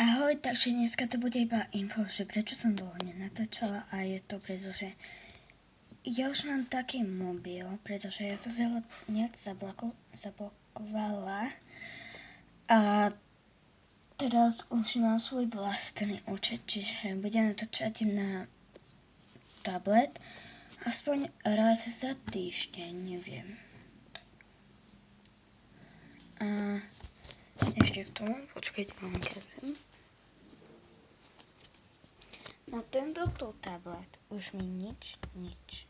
Ahoj, takže dneska to bude iba info, že prečo som dlho nenatáčala a je to preto, že ja už mám taký mobil, pretože ja som si ho nejak zablokovala a teraz už mám svoj vlastný účet, čiže budem natáčať na tablet aspoň raz za týždeň, neviem. A ešte k tomu, počkajte, mám ukážem. Na tento tablet už mi nič nejde.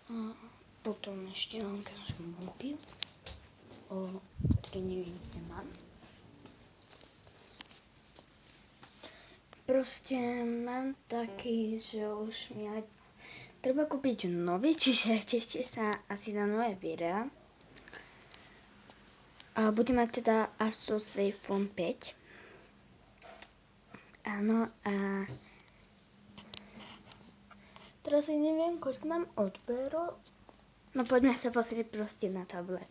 A potom ešte mám ukážem mobil, ktorý neviem, kde mám. Proste mám taký, že už mi aj treba kúpiť nový, čiže tešite sa asi na nové videá. A budem mať teda Asus Zenfone 5. Áno, a teraz si neviem, koľko mám odberov. No poďme sa pozrieť proste na tablet.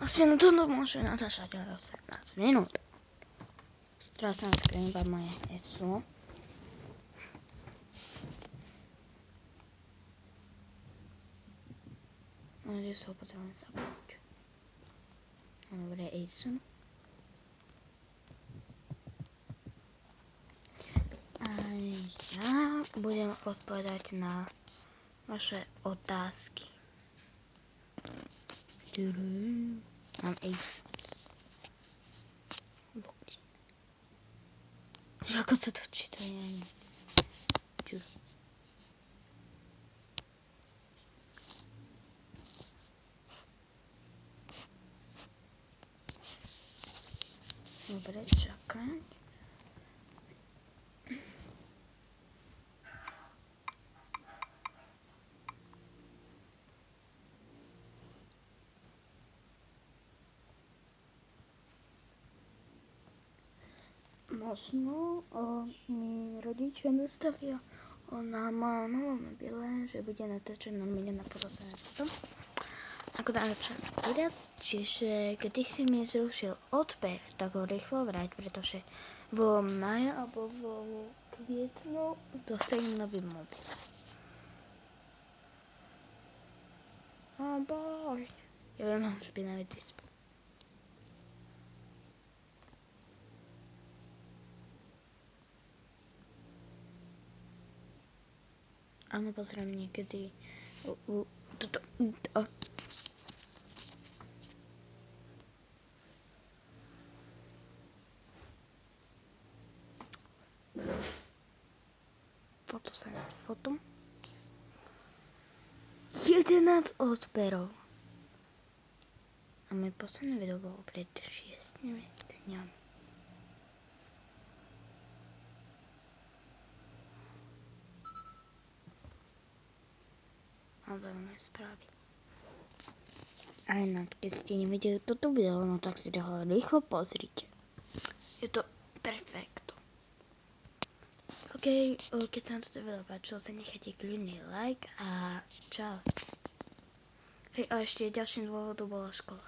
Asi na to môže natáčať aj 18 minút. Teraz na screen iba moje heslo. No, že sa ho potrebujem zapnúť. Dobre, ASUN. A ja budem odpovedať na vaše otázky. Mám ASUN. Ako sa to číta? Dobre, čakať. Možno mi rodičia nastavia na novom mobile, že bude natáčať normálne na fotocené foto. Ako natáčam teraz, čiže keď si mi zrušil odber, tak ho rýchlo vrať, pretože vo maja alebo vo kvietnu dostanem nový mobil. A boj. Ja mám špinavý displej. Áno, pozriem niekedy toto. Foto sa nad fotom. 11 odberov. A môj posledné video bolo pred 6 dňami. Alebo moje správy. Aj na to, keď ste nevideli toto video, no tak si toho rýchlo pozrite. Je to perfekto. OK, keď sa vám toto video páčilo, sa nechajte kľudne like a čau. Hej, a ešte ďalším dôvodom bola škola.